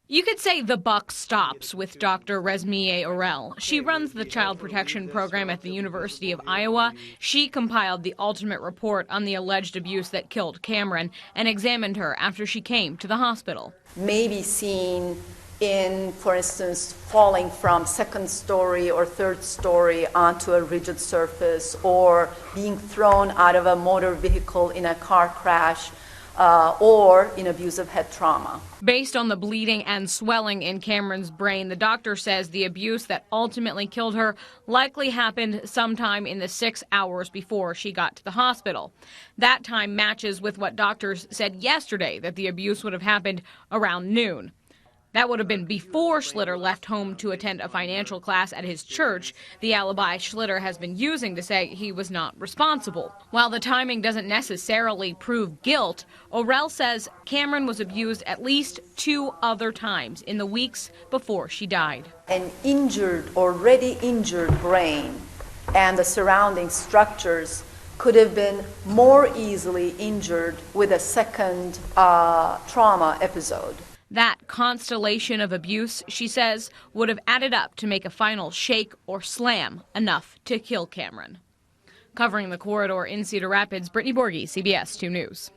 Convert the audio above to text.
You could say the buck stops with Dr. Resmiye Oral. She runs the child protection program at the University of Iowa. She compiled the ultimate report on the alleged abuse that killed Kamryn and examined her after she came to the hospital. Maybe seen in, for instance, falling from second story or third story onto a rigid surface, or being thrown out of a motor vehicle in a car crash, or in abusive head trauma. Based on the bleeding and swelling in Kamryn's brain, the doctor says the abuse that ultimately killed her likely happened sometime in the 6 hours before she got to the hospital. That time matches with what doctors said yesterday, that the abuse would have happened around noon. That would have been before Schlitter left home to attend a financial class at his church, the alibi Schlitter has been using to say he was not responsible. While the timing doesn't necessarily prove guilt, Oral says Kamryn was abused at least 2 other times in the weeks before she died. An already injured brain and the surrounding structures could have been more easily injured with a second trauma episode. That constellation of abuse, she says, would have added up to make a final shake or slam enough to kill Kamryn. Covering the corridor in Cedar Rapids, Brittany Borghi, CBS 2 News.